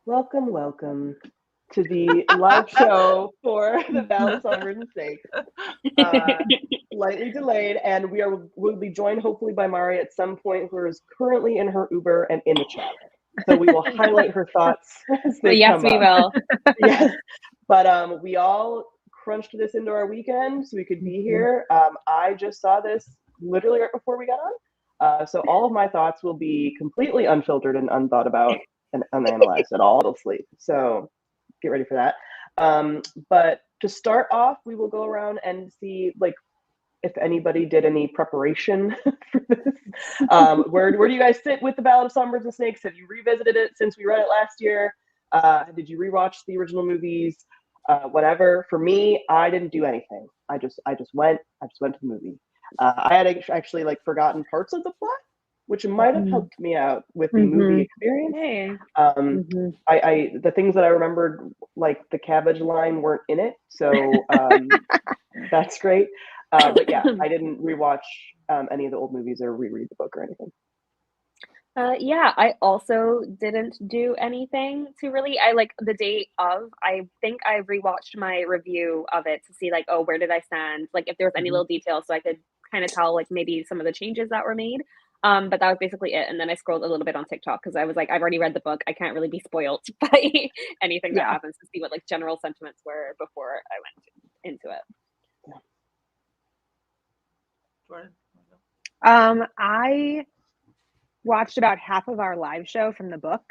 Welcome, welcome to the live show for the Ballad, Songbirds, and Snakes. Uh, Slightly delayed, and will be joined hopefully by Mari at some point, who is currently in her Uber and in the chat. So we will highlight her thoughts as they Yes, come we up. will. Yes, but we all crunched this into our weekend so we could be here. I just saw this literally right before we got on. So all of my thoughts will be completely unfiltered and unthought about and unanalyzed at all. It'll sleep. So get ready for that. But to start off, we will go around and see like if anybody did any preparation for this. Where do you guys sit with the Ballad of Songbirds and Snakes? Have you revisited it since we read it last year? Did you rewatch the original movies? Whatever. For me, I didn't do anything. I just went to the movie. I had actually like forgotten parts of the plot, which might have helped me out with the movie experience. Hey. I the things that I remembered, like the cabbage line, weren't in it, so that's great. But yeah, I didn't rewatch any of the old movies or reread the book or anything. Yeah, I also didn't do anything to really. I like the day of. I think I rewatched my review of it to see like, oh, where did I stand? Like if there was any little details, so I could kind of tell like maybe some of the changes that were made. But that was basically it. And then I scrolled a little bit on TikTok because I was like, I've already read the book. I can't really be spoiled by anything that happens to see what like general sentiments were before I went into it. I watched about half of our live show from the book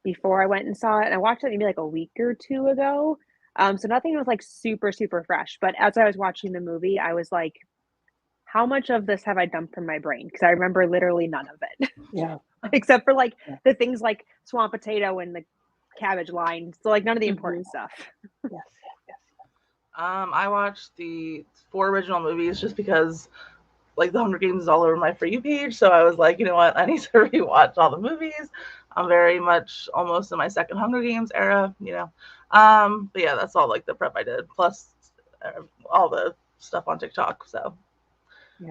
before I went and saw it. And I watched it maybe like a week or two ago. So nothing was like super, super fresh. But as I was watching the movie, I was like, how much of this have I dumped from my brain? Because I remember literally none of it. Yeah. Except for like the things like swamp potato and the cabbage line. So like none of the important stuff. Yes. I watched the 4 original movies just because like the Hunger Games is all over my For You page. So I was like, you know what? I need to rewatch all the movies. I'm very much almost in my second Hunger Games era, you know. But yeah, that's all like the prep I did. Plus all the stuff on TikTok. So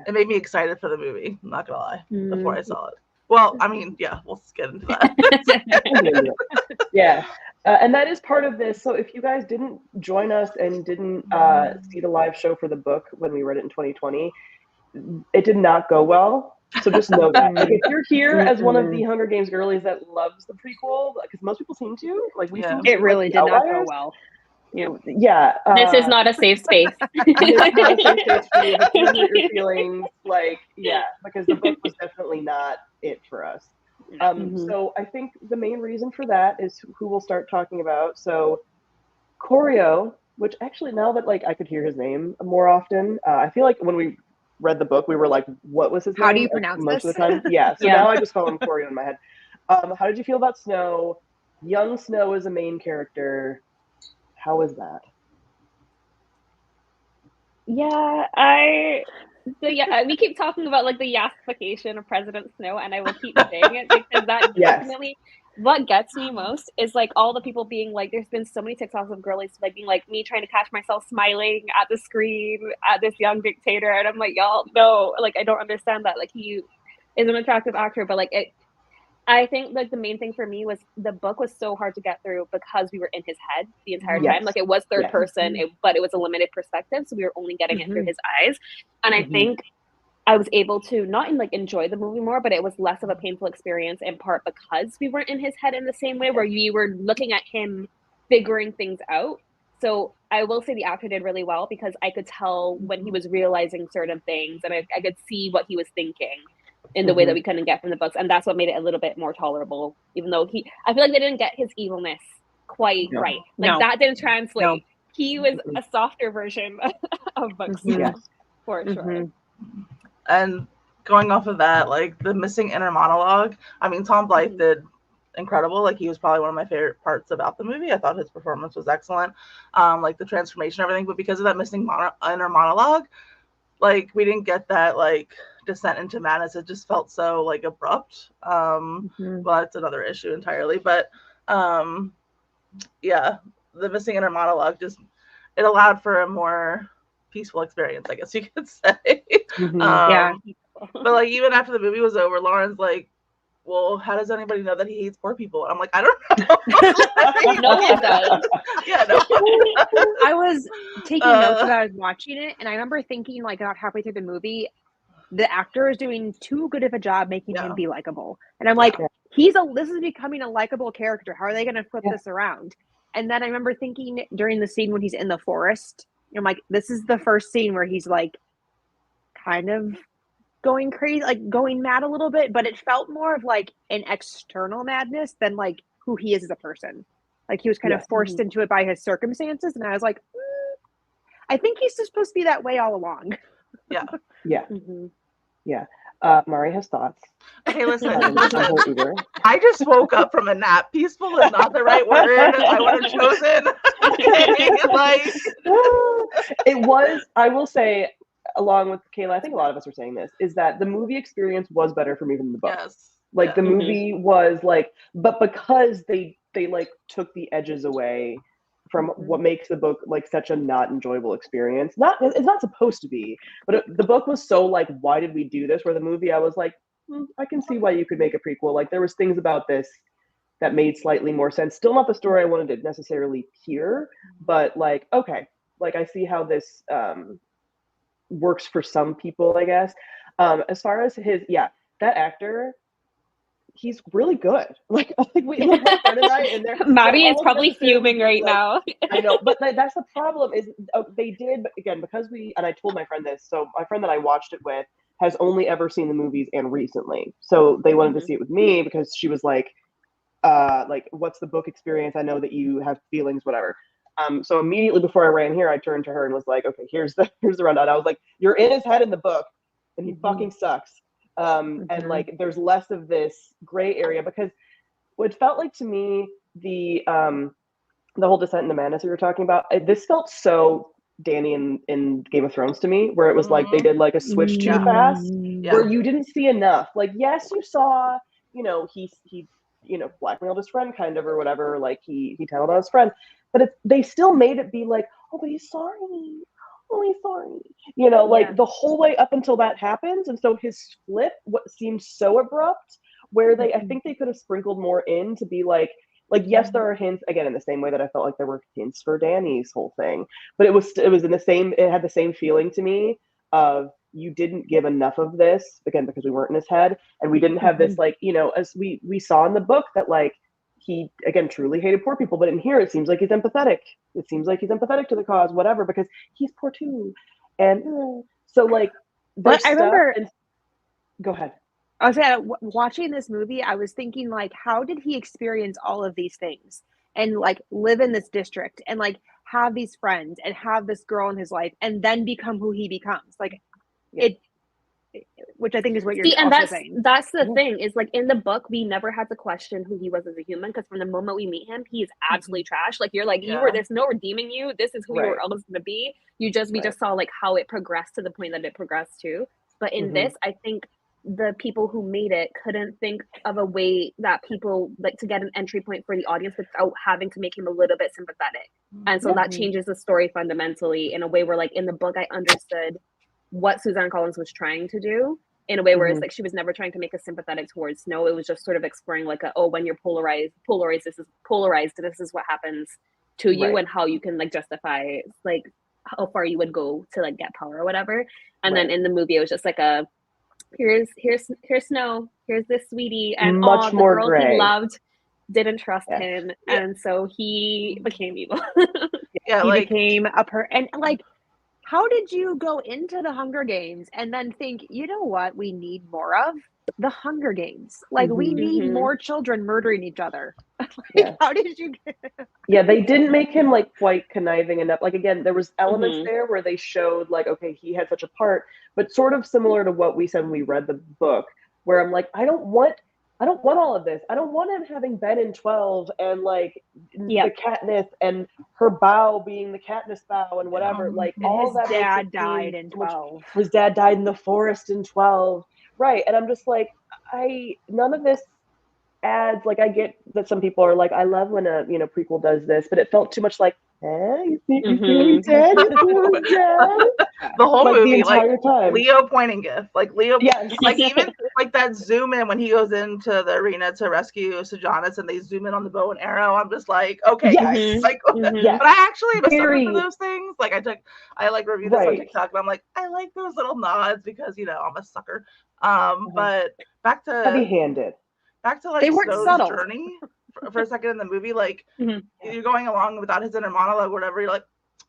it made me excited for the movie. I'm not going to lie before I saw it. Well, I mean, yeah, we'll get into that. Yeah. And that is part of this. So if you guys didn't join us and didn't see the live show for the book when we read it in 2020, it did not go well. So just know that. Like if you're here as one of the Hunger Games girlies that loves the prequel, because most people seem to, like we seem to, it really did not go well. Yeah. This is not a safe space. It is not a safe space for you. But your feelings, like, yeah, because the book was definitely not it for us. So I think the main reason for that is who we'll start talking about. So Choreo, which actually now that like I could hear his name more often, I feel like when we read the book, we were like, what was his name? How do you pronounce most this? of the time? Yeah. So now I just call him Choreo in my head. How did you feel about Snow? Young Snow is a main character. How is that? Yeah, we keep talking about like the yassification of President Snow, and I will keep saying it because that definitely what gets me most is like all the people being like, there's been so many TikToks of girlies like being like me trying to catch myself smiling at the screen at this young dictator, and I'm like, y'all, no, like I don't understand that. Like he is an attractive actor, but like I think like the main thing for me was the book was so hard to get through because we were in his head the entire time. Like it was third person, but it was a limited perspective, so we were only getting it through his eyes. And I think I was able to not enjoy the movie more, but it was less of a painful experience in part because we weren't in his head in the same way, where we were looking at him figuring things out. So I will say the actor did really well because I could tell when he was realizing certain things, and I could see what he was thinking in the way that we couldn't get from the books, and that's what made it a little bit more tolerable. Even though I feel like they didn't get his evilness quite right. Like that didn't translate. No. He was a softer version of Buck Snow, for sure. And going off of that, like the missing inner monologue. I mean, Tom Blythe did incredible. Like he was probably one of my favorite parts about the movie. I thought his performance was excellent. Like the transformation and everything, but because of that missing inner monologue, like we didn't get that like descent into madness. It just felt so like abrupt. Well, that's another issue entirely. But yeah, the missing inner monologue just it allowed for a more peaceful experience, I guess you could say. But like even after the movie was over, Lauren's like, well, how does anybody know that he hates poor people? And I'm like, I don't know. No one does. Yeah, no. I was taking notes as I was watching it, and I remember thinking, like, about halfway through the movie, the actor is doing too good of a job making him be likable. And I'm like, this is becoming a likable character. How are they going to flip this around? And then I remember thinking during the scene when he's in the forest, I'm like, this is the first scene where he's like kind of going crazy, like going mad a little bit, but it felt more of like an external madness than like who he is as a person. Like he was kind of forced into it by his circumstances. And I was like, I think he's supposed to be that way all along. Yeah. Yeah. Yeah. Mari has thoughts. Okay, listen. I just woke up from a nap. Peaceful is not the right word I would have chosen. Like it was, I will say, along with Kayla, I think a lot of us are saying this, is that the movie experience was better for me than the book. Yes. Like the movie was like, but because they like took the edges away from what makes the book like such a not enjoyable experience. It's not supposed to be, but the book was so like, why did we do this? Where the movie, I was like, I can see why you could make a prequel. Like there was things about this that made slightly more sense. Still not the story I wanted to necessarily hear, but like, okay, like I see how this works for some people, I guess. As far as that actor, he's really good. Like we, my friend and I, and Maddie is probably fuming right now. I know, but that's the problem. Is they did again because and I told my friend this. So my friend that I watched it with has only ever seen the movies and recently. So they wanted to see it with me because she was like, what's the book experience? I know that you have feelings, whatever. So immediately before I ran here, I turned to her and was like, okay, here's the rundown. I was like, you're in his head in the book, and he fucking sucks. And like there's less of this gray area because what felt like to me the whole Descent into Madness we were talking about, this felt so Danny in Game of Thrones to me, where it was like they did like a switch too fast, where you didn't see enough. Like yes, you saw, he blackmailed his friend kind of or whatever, like he tattled on his friend, but they still made it be like, oh, but he's sorry. Oh, he's sorry. Like the whole way up until that happens. And so his flip, what seems so abrupt, where I think they could have sprinkled more in to be like, yes, there are hints, again, in the same way that I felt like there were hints for Danny's whole thing, but it was in the same, it had the same feeling to me of you didn't give enough of this, again, because we weren't in his head, and we didn't have this, like, as we saw in the book that, like, he, again, truly hated poor people, but in here, it seems like he's empathetic. It seems like he's empathetic to the cause, whatever, because he's poor too. And so, like, but I remember... Go ahead. I was saying, watching this movie, I was thinking, like, how did he experience all of these things and, like, live in this district and, like, have these friends and have this girl in his life and then become who he becomes? Like, which I think is what you're saying. That's the thing, is, like, in the book, we never had to question who he was as a human, because from the moment we meet him, he is absolutely trash. Like, you're like, there's no redeeming you. This is who you were always going to be. We just saw, like, how it progressed to the point that it progressed to. But in this, I think the people who made it couldn't think of a way that people, like, to get an entry point for the audience without having to make him a little bit sympathetic. And so that changes the story fundamentally in a way where, like, in the book, I understood what Suzanne Collins was trying to do in a way where it's like she was never trying to make us sympathetic towards Snow. It was just sort of exploring, like, when you're polarized, this is what happens to you, and how you can, like, justify, like, how far you would go to, like, get power or whatever. And then in the movie, it was just like here's Snow, here's this sweetie, and much the more girls gray. He loved didn't trust him, and so he became evil. He became and, like, how did you go into the Hunger Games and then think, you know what we need more of? The Hunger Games. Like, we need more children murdering each other. How did you get... they didn't make him, like, quite conniving enough. Like, again, there was elements there where they showed, like, okay, he had such a part, but sort of similar to what we said when we read the book, where I'm like, I don't want all of this. I don't want him having been in 12 and, like, the Katniss and her bow being the Katniss bow and whatever. Like, all his that. His dad died in 12. His dad died in the forest in 12. Right. And I'm just like, none of this adds, like, I get that some people are like, I love when a prequel does this, but it felt too much like, you see him dead, you see him dead. The whole like, movie, the entire time. Leo pointing gift, like Leo, yes. like even like that zoom in when he goes into the arena to rescue Sejanus and they zoom in on the bow and arrow. I'm just like, okay, guys, like, but I actually am a sucker for those things. Like I like review this on TikTok, and I'm like, I like those little nods because I'm a sucker. But back to heavy-handed. Back to like they weren't Snow's subtle. journey for a second in the movie, like you're going along without his inner monologue or whatever. You're like,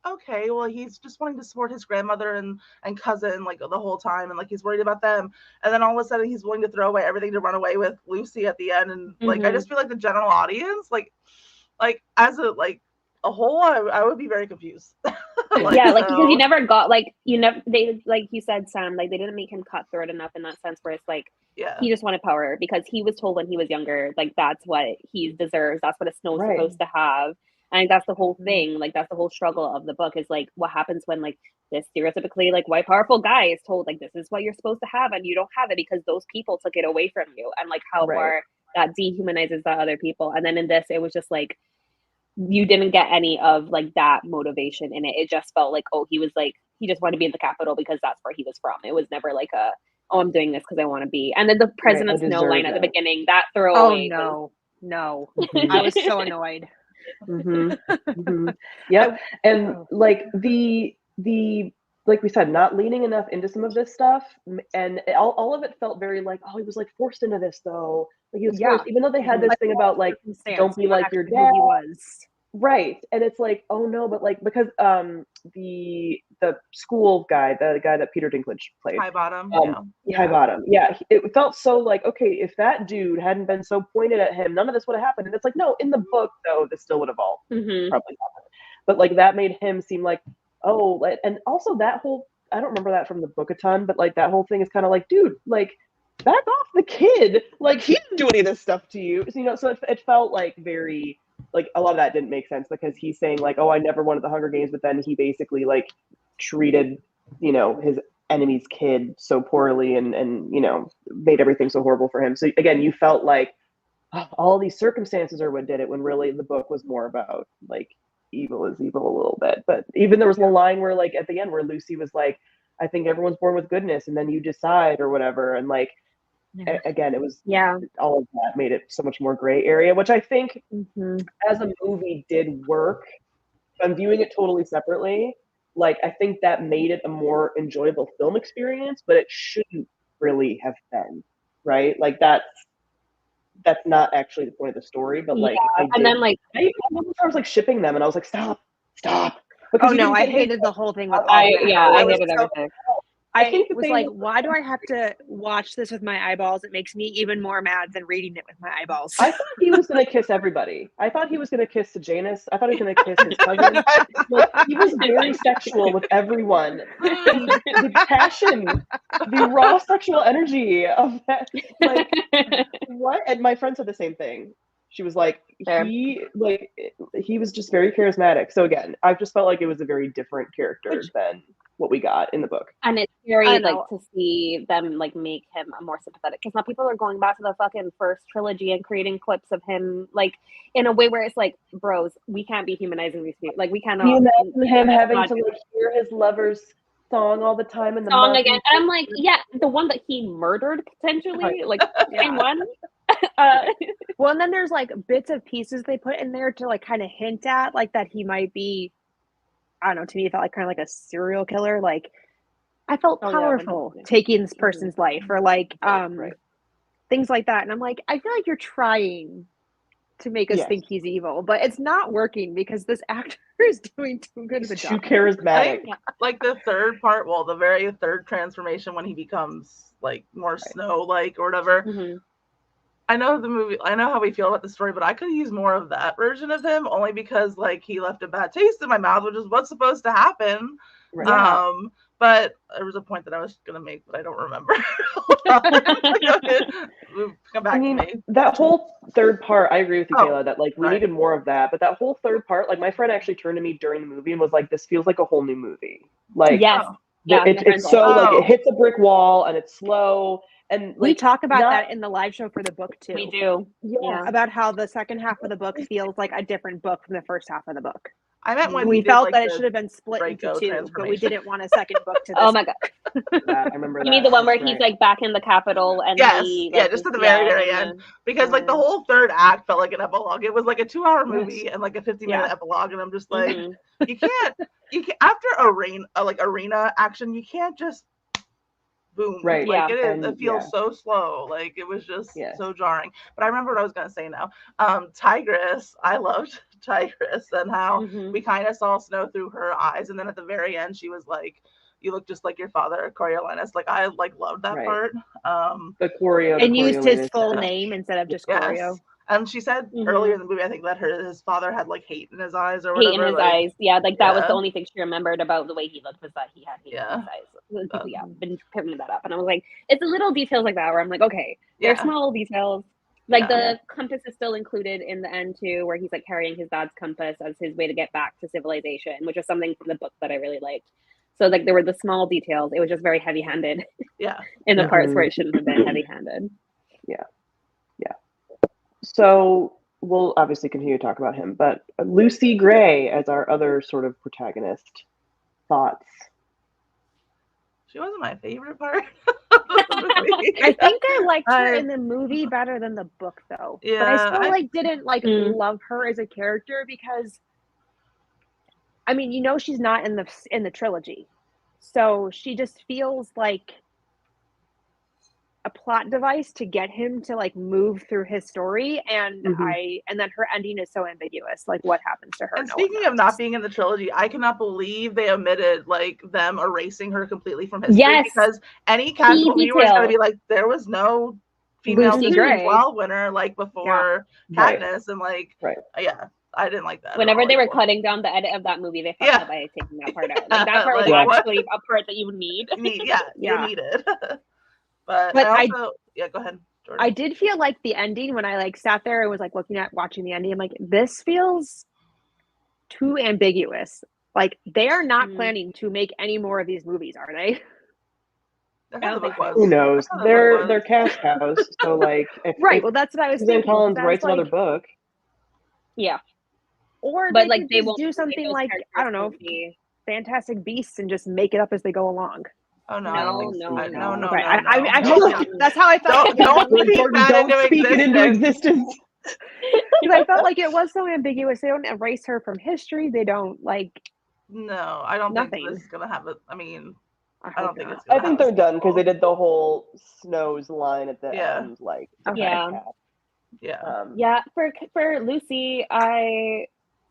okay, well, he's just wanting to support his grandmother and cousin like the whole time, and like he's worried about them, and then all of a sudden he's willing to throw away everything to run away with Lucy at the end, and like I just feel like the general audience, like as a whole, I would be very confused. Because you never got they, like you said, Sam, like they didn't make him cutthroat enough in that sense where it's like he just wanted power because he was told when he was younger, like that's what he deserves, that's what a Snow's supposed to have. I think that's the whole thing, like that's the whole struggle of the book is like what happens when like this stereotypically like white powerful guy is told like this is what you're supposed to have and you don't have it because those people took it away from you, and like how far that dehumanizes the other people. And then in this it was just like you didn't get any of like that motivation in it. It just felt like, he was like, he just wanted to be in the Capital because that's where he was from. It was never like I'm doing this because I want to be. And then the President Snow line at the beginning, that throwaway. Oh no. I was so annoyed. Yep. And like the like we said, not leaning enough into some of this stuff, and all of it felt very like, he was like forced into this though. Like he was forced, even though they had this thing about like, don't be like your dad. He was. Right. And it's like, oh no, but like because the school guy, the guy that Peter Dinklage played, High Bottom, High Bottom, it felt so like, okay, if that dude hadn't been so pointed at him, none of this would have happened. And it's like, no, in the book though, this still would have all probably happened. But like that made him seem like, and also that whole, I don't remember that from the book a ton, but like that whole thing is kind of like, dude, like back off the kid, like he didn't do any of this stuff to you. So, so it felt like very, like a lot of that didn't make sense because he's saying like, I never wanted the Hunger Games, but then he basically like treated, his enemy's kid so poorly and made everything so horrible for him. So again, you felt like all these circumstances are what did it, when really the book was more about like evil is evil a little bit. But even there was a line where like at the end where Lucy was like, I think everyone's born with goodness and then you decide or whatever. And like, again, it was all of that made it so much more gray area, which I think as a movie did work. I'm viewing it totally separately. Like I think that made it a more enjoyable film experience, but it shouldn't really have been, right? Like that's not actually the point of the story. But like, I was like shipping them, and I was like, stop. Because I hated the whole thing with all I hated everything. I think was like, why do I have to watch this with my eyeballs? It makes me even more mad than reading it with my eyeballs. I thought he was going to kiss everybody. I thought he was going to kiss Sejanus. I thought he was going to kiss his cousin. Like, he was very sexual with everyone. The passion, the raw sexual energy of that. Like, what? And my friend said the same thing. She was like, he was just very charismatic. So again, I just felt like it was a very different character than what we got in the book. And it's very like to see them like make him a more sympathetic, because now people are going back to the fucking first trilogy and creating clips of him like in a way where it's like, bros, we can't be humanizing these people. Like we cannot. You imagine him having to like hear his lover's song all the time in the song again. And I'm like, the one that he murdered potentially, like same one. Well, and then there's like bits of pieces they put in there to like kind of hint at like that he might be, I don't know, to me it felt like kind of like a serial killer. Like I felt powerful taking this person's life or like things like that. And I'm like, I feel like you're trying to make us think he's evil, but it's not working because this actor is doing too good of a job. Too charismatic. Like the third part, the very third transformation when he becomes like more Snow-like or whatever. I know the movie, I know how we feel about the story, but I could use more of that version of him only because like he left a bad taste in my mouth, which is what's supposed to happen. Right. But there was a point that I was gonna make, but I don't remember. Come back to me. That whole third part, I agree with you, Kayla, that like we needed more of that. But that whole third part, like my friend actually turned to me during the movie and was like, "This feels like a whole new movie." Like, it's so like it hits a brick wall and it's slow And like, we talk about that in the live show for the book too. We do. Yeah. About how the second half of the book feels like a different book from the first half of the book. I meant when we felt that it should have been split Draco into two, but we didn't want a second book to this. Oh my god. I remember that. You mean the one where he's like back in the Capitol and just at the very end. Because like the whole third act felt like an epilogue. It was like a 2-hour movie and like a 50-minute epilogue, and I'm just like, you can't after arena action, you can't just boom. Right. Like it feels so slow. Like it was just so jarring. But I remember what I was gonna say now. Tigress, I loved Tigress and how we kind of saw Snow through her eyes, and then at the very end she was like, you look just like your father, Coriolanus. Like I loved that part. The Corio and used his full name instead of just Corio. And she said earlier in the movie, I think that his father had like hate in his eyes or whatever. Hate in his eyes, like that was the only thing she remembered about the way he looked, was that he had hate in his eyes. People, been picking that up, and I was like, it's the little details like that where I'm like, okay, they're small details. Like the compass is still included in the end too, where he's like carrying his dad's compass as his way to get back to civilization, which is something from the book that I really liked. So like there were the small details. It was just very heavy-handed. In the parts where it shouldn't have been heavy-handed. Yeah. So we'll obviously continue to talk about him, but Lucy Gray as our other sort of protagonist. Thoughts? She wasn't my favorite part. I think I liked her in the movie better than the book, though. Yeah, but I still didn't love her as a character because, I mean, she's not in the trilogy, so she just feels like a plot device to get him to move through his story, and then her ending is so ambiguous. Like, what happens to her? And speaking of not being in the trilogy, I cannot believe they omitted them erasing her completely from history, because any casual viewer is going to be like, there was no female Lucy Gray 12 winner before Katniss, and I didn't like that. Whenever they were cutting down the edit of that movie, they fucked up by taking that part out. Like that part was actually a part that you would need. You need it. But I also, go ahead, Jordan. I did feel like the ending, when I sat there and was watching the ending, I'm like, this feels too ambiguous. Like, they are not planning to make any more of these movies, are they? Who knows? They're cash cows. So well, that's what I was thinking. Collins writes another book. Yeah. Or but they won't do something like, I don't know, Fantastic Beasts and just make it up as they go along. Oh no! I don't think so. No. Right. I actually, that's how I felt. Don't speak it into existence. Because I felt like it was so ambiguous. They don't erase her from history. They don't No, I don't think this is gonna have it. I mean, I don't think it's. I think they're done because they did the whole Snow's line at the end. For Lucy,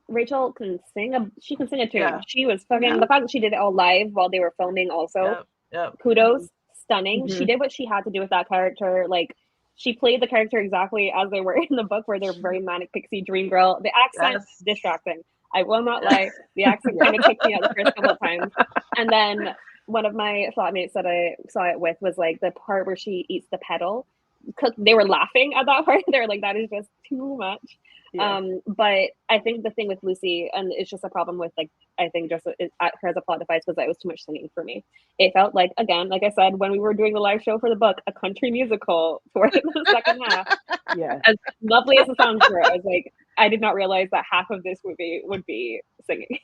Rachel can sing. She can sing a tune. Yeah. She was fucking. The fact that she did it all live while they were filming, also. Yep. Kudos, stunning. She did what she had to do with that character. She played the character exactly as they were in the book, where they're very manic pixie dream girl. The accent distracting. I will not lie. The accent kind of kicked me out the first couple of times. And then one of my flatmates that I saw it with was the part where she eats the petal. They were laughing at that part. They were like, that is just too much. Yeah. But I think the thing with Lucy, and it's just a problem with I think just her as a plot device, was that it was too much singing for me. It felt again, like I said, when we were doing the live show for the book, a country musical for the second half. Yeah. As lovely as the songs were, I was like, I did not realize that half of this movie would be singing.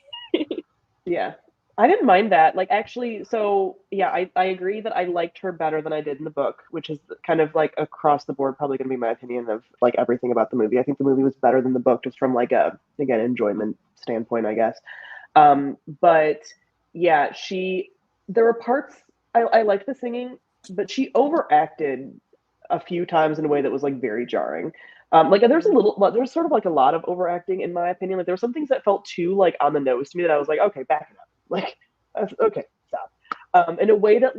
Yeah. I didn't mind that. Actually, so yeah, I agree that I liked her better than I did in the book, which is kind of across the board probably going to be my opinion of everything about the movie. I think the movie was better than the book, just from a enjoyment standpoint, I guess. But yeah, there were parts I liked the singing, but she overacted a few times in a way that was very jarring. There's sort of a lot of overacting in my opinion. There were some things that felt too on the nose to me that I was like, okay, back it up. Okay, stop. In a way that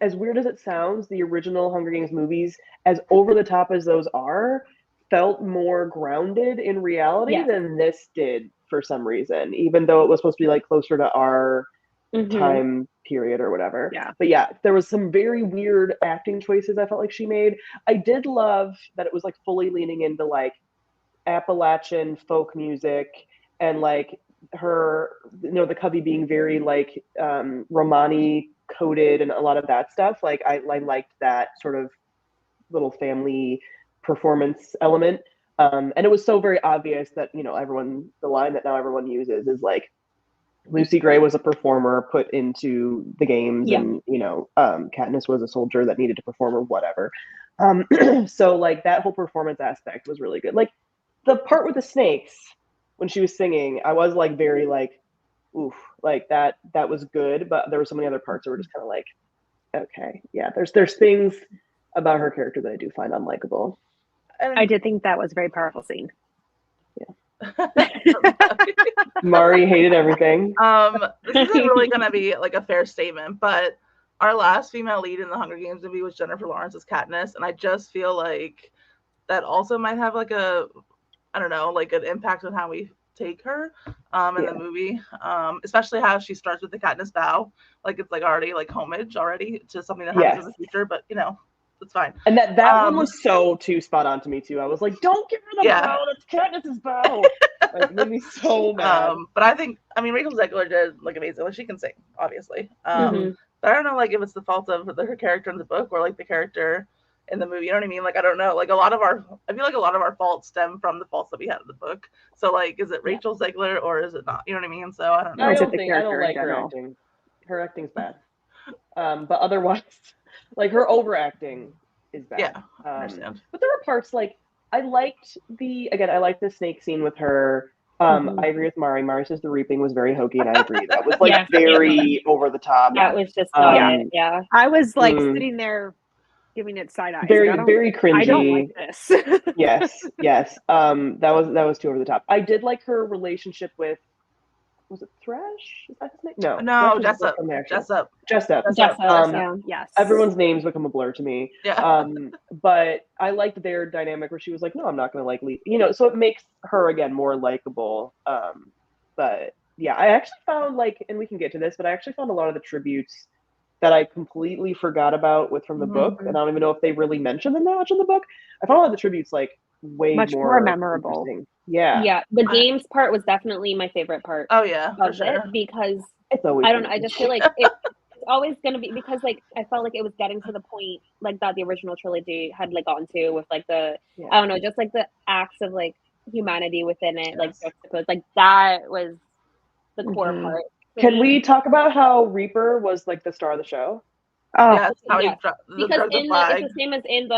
as weird as it sounds, the original Hunger Games movies, as over the top as those are, felt more grounded in reality than this did for some reason, even though it was supposed to be closer to our time period or whatever. Yeah. But yeah, there was some very weird acting choices I felt like she made. I did love that it was fully leaning into Appalachian folk music and her, the Cubby being very Romani coded and a lot of that stuff. Like I liked that sort of little family performance element. And it was so very obvious that, you know, the line that now everyone uses is like, Lucy Gray was a performer put into the games, and, you know, Katniss was a soldier that needed to perform or whatever. So like that whole performance aspect was really good. Like the part with the snakes when she was singing, I was like very like, oof, like that was good, but there were so many other parts that were just kind of like, okay, yeah, there's things about her character that I do find unlikable. I did think that was a very powerful scene. Mari hated everything. This isn't really gonna be like a fair statement, but our last female lead in the Hunger Games movie was Jennifer Lawrence's Katniss, and I just feel like that also might have like I don't know, like an impact on how we take her in the movie, especially how she starts with the Katniss vow. Like it's like already like homage already to something that happens in the future, but you know, it's fine. And that one was so too spot on to me too. I was like, don't give her the vow, that's Katniss's vow. Like, it made me so mad. But I mean, Rachel Zegler did look amazing. Like she can sing, obviously. But I don't know, like if it's the fault of her character in the book or like the character in the movie. You know what I mean? Like I don't know. Like I feel like a lot of our faults stem from the faults that we had in the book. So like, is it Rachel Zegler or is it not? You know what I mean? So I don't know. I don't like her acting. Her acting's bad. But otherwise, like her overacting is bad. Yeah, I understand. But there were parts like I liked the snake scene with her. I agree with Mari. Mari says the reaping was very hokey, and I agree. That was like very over the top. That was just not it. Yeah. I was like sitting there giving it side eyes. Very cringy. I don't like this. yes. That was too over the top. I did like her relationship with, was it Thresh? Is that his name? No, Jessup. Yes. Everyone's names become a blur to me. Yeah. But I liked their dynamic where she was like, no, I'm not going to like leave. You know, so it makes her again more likable. But yeah, I actually found and we can get to this, but I actually found a lot of the tributes that I completely forgot about from the book, and I don't even know if they really mention them that much in the book. I found a lot of the tributes way much more memorable. Yeah. The games part was definitely my favorite part. Oh yeah, of it, because it's always I don't know. I just feel like it's always gonna be, because I felt like it was getting to the point that the original trilogy had gotten to with the I don't know, just the acts of humanity within it, juxtaposed. That was the core part. Can we talk about how Reaper was the star of the show? Oh, yes, how he because it's the same as in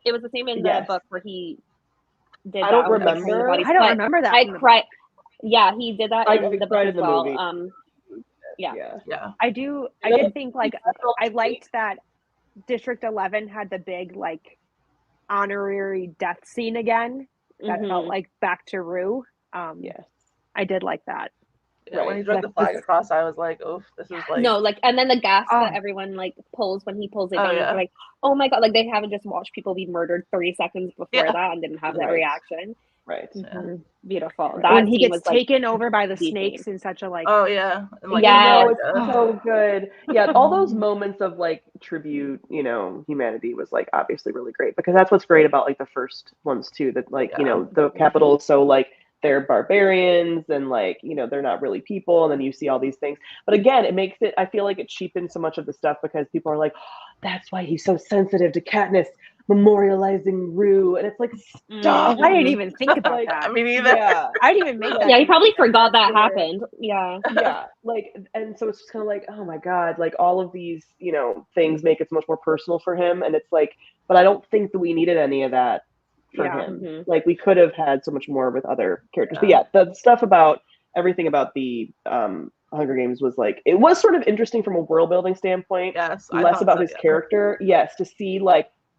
it was the same in the book where he did. I don't remember. I don't remember that. I cried. Yeah, he did that in the book as well. Movie. Yeah. I did think I liked that District 11 had the big honorary death scene again. That felt back to Rue. Yes, I did like that. Yeah, when he dragged the flag across, I was like, "Oh, this is no." And then the gas that everyone pulls when he pulls it down. Yeah. Oh my god! They haven't just watched people be murdered 30 seconds before that and didn't have that reaction. Right. Mm-hmm. Beautiful. That when he gets taken over by the snakes in such a Oh yeah. And, it's so good. Yeah, all those moments of tribute, humanity was obviously really great, because that's what's great about the first ones too. That the capital is so they're barbarians and they're not really people, and then you see all these things. But again, it makes it, I feel like it cheapens so much of the stuff, because people are like, oh, that's why he's so sensitive to Katniss memorializing Rue, and it's stop. I didn't even think about that. I mean, either. Yeah. I didn't even make that. Yeah, he probably forgot that happened. Yeah. Yeah. And so it's just kind of oh my god, all of these things make it so much more personal for him, and it's but I don't think that we needed any of that for him. Mm-hmm. We could have had so much more with other characters. But yeah, the stuff about everything about the Hunger Games was it was sort of interesting from a world building standpoint. Yes, less about his character. Yes, to see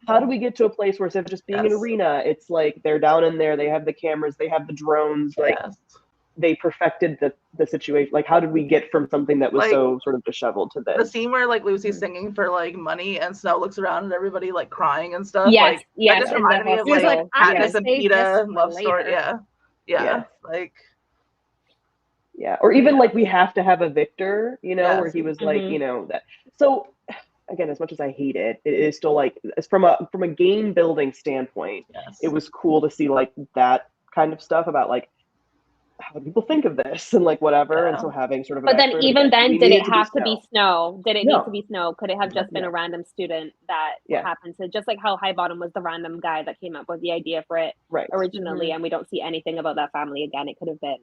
how do we get to a place where instead of just being an arena, it's they're down in there, they have the cameras, they have the drones, they perfected the situation. How did we get from something that was so sort of disheveled to this? The scene where Lucy's singing for money, and Snow looks around and everybody crying and stuff. Yes, that just reminded me of Katniss and Peeta and love story. Yeah. Yeah, or even we have to have a victor, where he was that. So again, as much as I hate it, it is still it's from a game building standpoint. Yes. It was cool to see that kind of stuff about how do people think of this and like whatever, and so having sort of. But then even then, did it have to be Snow? Did it need to be Snow? Could it have just been a random student that happened to, just like how High Bottom was the random guy that came up with the idea for it originally, and we don't see anything about that family again? It could have been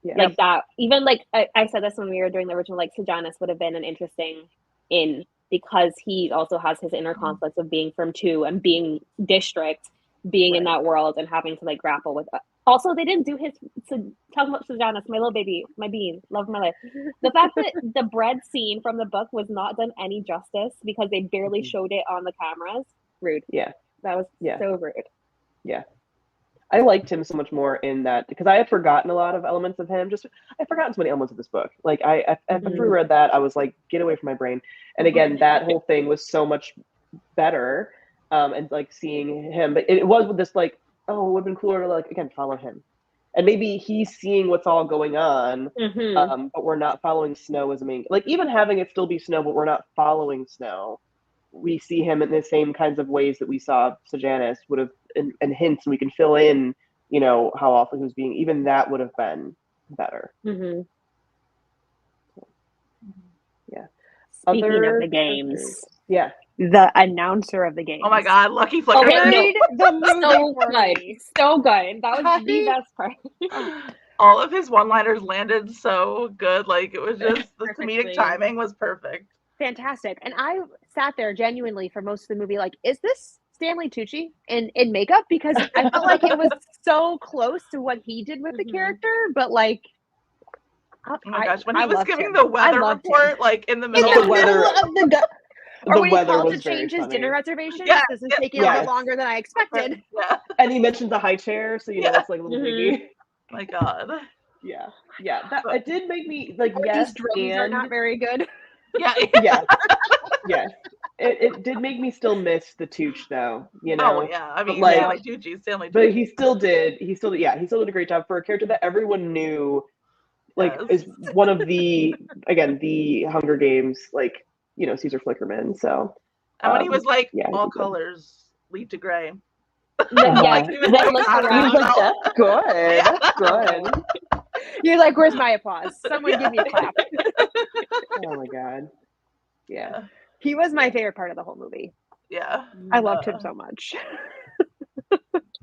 like that. Even like I said this when we were doing the original, like Sejanus would have been an interesting in, because he also has his inner conflicts of being from 2 and being district, being in that world and having to like grapple with. Also, they didn't do his. So talking about Sejanus, my little baby, my bean, love of my life. The fact that the bread scene from the book was not done any justice because they barely showed it on the cameras. Rude. Yeah, that was so rude. Yeah, I liked him so much more in that, because I had forgotten a lot of elements of him. I'd forgotten so many elements of this book. Like after we read that, I was like, get away from my brain. And again, that whole thing was so much better. And like seeing him, but it was with this like, oh, it would have been cooler to like again follow him, and maybe he's seeing what's all going on, but we're not following Snow as a main. Like even having it still be Snow, but we're not following Snow. We see him in the same kinds of ways that we saw Sejanus would have, and hints, and we can fill in, you know, how awful he was being. Even that would have been better. Yeah. Speaking of the games, the announcer of the game. Oh my God, Lucky Flickerman. The movie so good. That was the best part. All of his one-liners landed so good. Like it was just the comedic timing was perfect. Fantastic. And I sat there genuinely for most of the movie, like, is this Stanley Tucci in makeup? Because I felt like it was so close to what he did with the character, but like, oh my gosh, when he was giving the weather report, like in the middle of the weather. Or when he called to change his dinner reservation, this is taking a little longer than I expected. And he mentions the high chair, so you know it's like a little piggy. My God. Yeah. That it did make me like, these drones are not very good. It did make me still miss the Tooch though, you know. Oh yeah, I mean, like Stanley Tucci. But he still did a great job for a character that everyone knew, like is one of the Hunger Games, like, you know, Caesar Flickerman. So and when he was like, all colors lead to gray. He was like, that's good. That's good. You're like, where's my applause? Someone give me a clap. Oh my God. Yeah. He was my favorite part of the whole movie. Yeah. I loved him so much.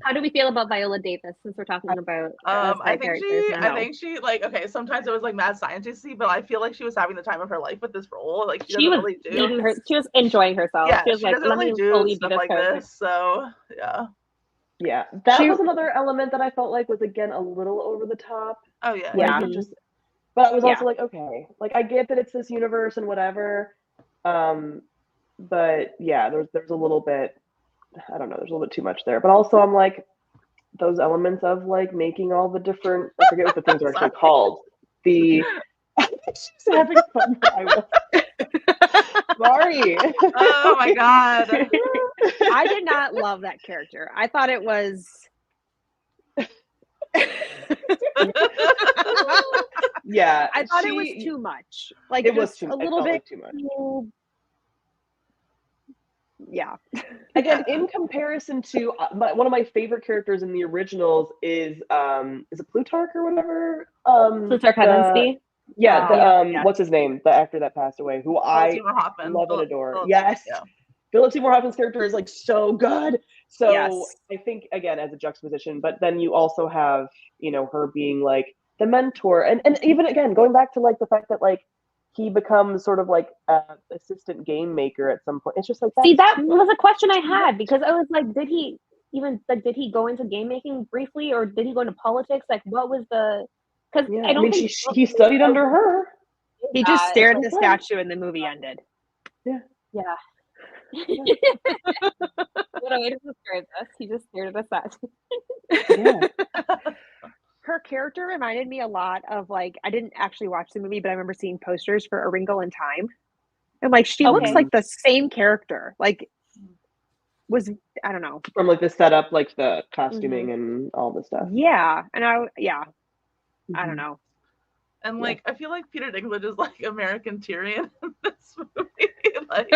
How do we feel about Viola Davis, since we're talking about I think she like, okay, sometimes it was like mad scientisty, but I feel like she was having the time of her life with this role. Like she was enjoying herself. Yeah, she was like, let me do stuff like this. So yeah, that was another element that I felt like was again a little over the top. Oh yeah. But I was also like, okay, like I get that it's this universe and whatever, but yeah, there's a little bit, I don't know, there's a little bit too much there. But also I'm like, those elements of like making all the different, I forget what the things are actually called. She's having fun. Sorry. Oh my God. I did not love that character. I thought it was I thought it was too much. Like it was a little bit too much. Yeah. Again, in comparison to one of my favorite characters in the originals is it Plutarch or whatever? Plutarch Hedinsky. What's his name? The actor that passed away, who I love and adore. Philip Seymour Hoffman's character is like so good. So I think again as a juxtaposition, but then you also have, you know, her being like the mentor, and even again going back to like the fact that like he becomes sort of like assistant game maker at some point. It's just like that. See, that was a question I had, because I was like, did he go into game making briefly, or did he go into politics? Like, what was the? Because I don't think he studied under her. He just stared at the statue and the movie ended. Yeah. What a way to describe this. He just stared at a statue. Her character reminded me a lot of, like, I didn't actually watch the movie, but I remember seeing posters for A Wrinkle in Time. And like she looks like the same character. Like I don't know. From like the setup, like the costuming and all the stuff. Yeah. And I don't know. And like I feel like Peter Dinklage is like American Tyrion in this movie. Like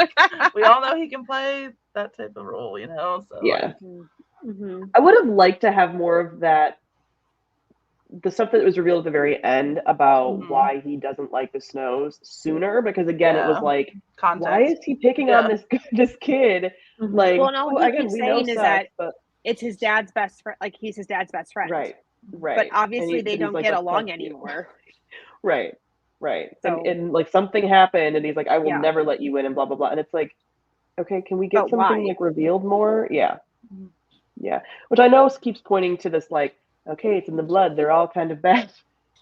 we all know he can play that type of role, you know. So I would have liked to have more of that the stuff that was revealed at the very end about why he doesn't like the Snows sooner, because again, it was like, context. Why is he picking on this kid? Like, well, and all he keeps saying is that it's his dad's best friend. Like, he's his dad's best friend. Right. But obviously they don't get along anymore. Right. So, and like something happened, and he's like, I will never let you in, and blah blah blah. And it's like, okay, can we get something like revealed more? Yeah. Which I know keeps pointing to this, like, okay, it's in the blood. They're all kind of bad.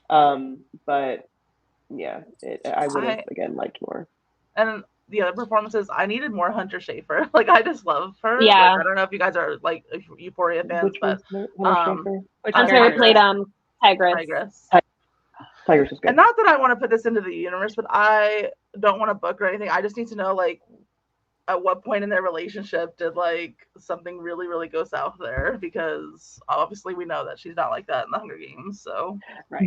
But yeah, I would have again liked more. And the other performances, I needed more Hunter Schafer. Like, I just love her. Yeah. Like, I don't know if you guys are like Euphoria fans, but Hunter played Tigress. Tigress is good. And not that I want to put this into the universe, but I don't want to book or anything. I just need to know, like, at what point in their relationship did like something really, really go south there? Because obviously we know that she's not like that in the Hunger Games. So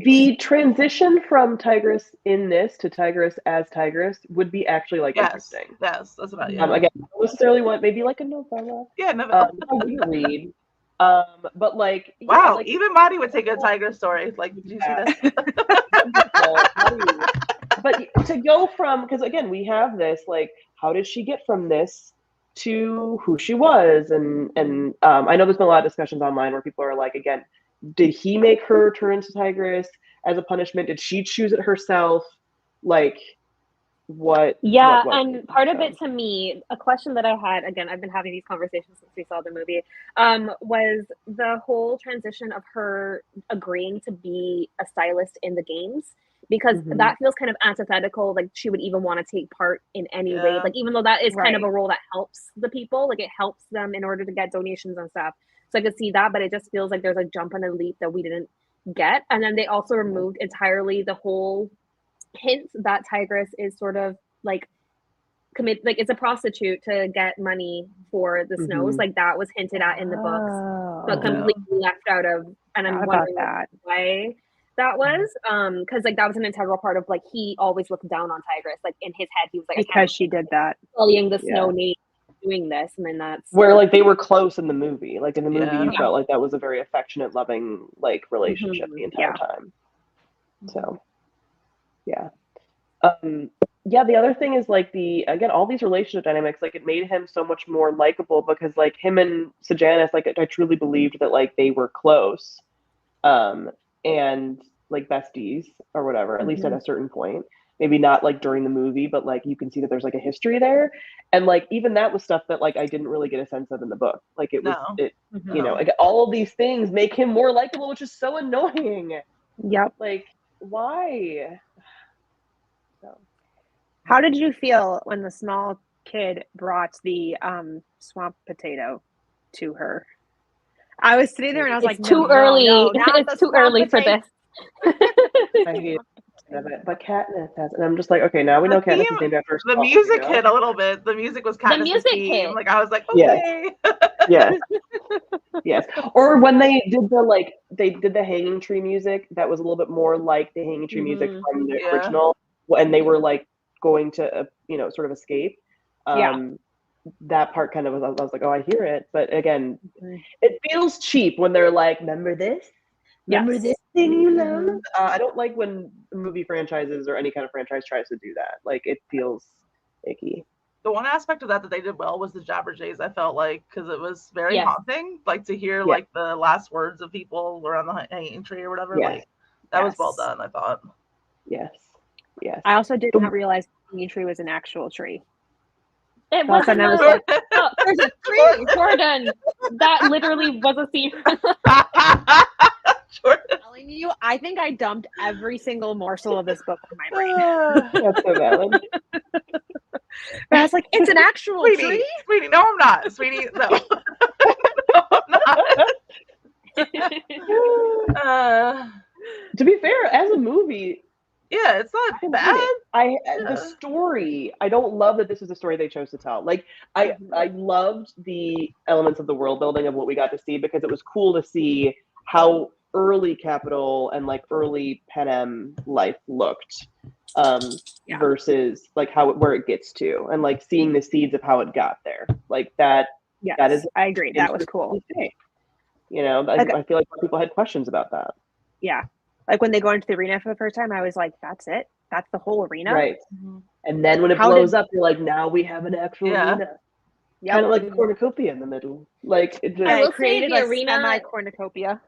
the transition from Tigress in this to Tigress as Tigress would be actually like interesting. Yes, that's about Again, I don't necessarily want maybe like a novella. Yeah, novella. We read. But like, wow, like, even Maddie would take a Tigress story. Like, did you see this? But to go from, because again, we have this, like, how did she get from this to who she was? And I know there's been a lot of discussions online where people are like, again, did he make her turn into Tigress as a punishment? Did she choose it herself? Like, what? Yeah, what and part of it, to me, a question that I had, again, I've been having these conversations since we saw the movie, was the whole transition of her agreeing to be a stylist in the games. Because that feels kind of antithetical, like she would even want to take part in any way. Like, even though that is kind of a role that helps the people, like it helps them in order to get donations and stuff. So I could see that, but it just feels like there's a jump and a leap that we didn't get. And then they also removed entirely the whole hint that Tigress is sort of like it's a prostitute to get money for the Snows. Like that was hinted at in the books, but completely left out of. And I'm wondering why that was, because like that was an integral part of like he always looked down on Tigress. Like in his head, he was like, because she did that, bullying the Snow Nation, doing this, and then that's where like they were close in the movie. Like in the movie, you felt like that was a very affectionate, loving like relationship the entire time. So, yeah. The other thing is like all these relationship dynamics, like it made him so much more likable because like him and Sejanus, like I truly believed that like they were close, and like besties or whatever, at least at a certain point. Maybe not like during the movie, but like you can see that there's like a history there, and like even that was stuff that like I didn't really get a sense of in the book. Like it was you know, like all of these things make him more likable, which is so annoying. Yep. Like why? So. How did you feel when the small kid brought the swamp potato to her? I was sitting there and I was like, too early. It's too early for this. I hate it. But Katniss has, and I'm just like, okay, now we know Katniss is named after the music hit a little bit. The music was Katniss' theme. Like I was like, okay. Yes. Or when they did the hanging tree music, that was a little bit more like the hanging tree music from the original, and they were like going to sort of escape. That part kind of was, I was like, oh, I hear it. But again, it feels cheap when they're like, remember this? Remember this thing you love? I don't like when movie franchises or any kind of franchise tries to do that. Like, it feels icky. The one aspect of that they did well was the Jabberjays, I felt like, because it was very haunting. Like, to hear, like, the last words of people around the hanging tree or whatever. Like, that was well done, I thought. Yes. I also did not realize the hanging tree was an actual tree. It wasn't. Like, oh, there's a tree, Jordan. That literally was a scene. Jordan. I'm telling you, I think I dumped every single morsel of this book in my brain. That's so valid. But I was like, it's an actual tree? Sweetie, no, I'm not. Sweetie, no. No, I'm not. To be fair, as a movie, it's not bad. The story, I don't love that this is the story they chose to tell. Like, I loved the elements of the world building of what we got to see, because it was cool to see how early Capital and like early Panem life looked, versus like where it gets to, and like seeing the seeds of how it got there. Like that. Yes, that is. I agree. That was cool. You know, I feel like people had questions about that. Yeah. Like when they go into the arena for the first time, I was like, that's it? That's the whole arena? Right. And then when it blows up, you're like, now we have an actual arena. Yep. Kind of like a cornucopia in the middle. Like it just I created a semi-cornucopia.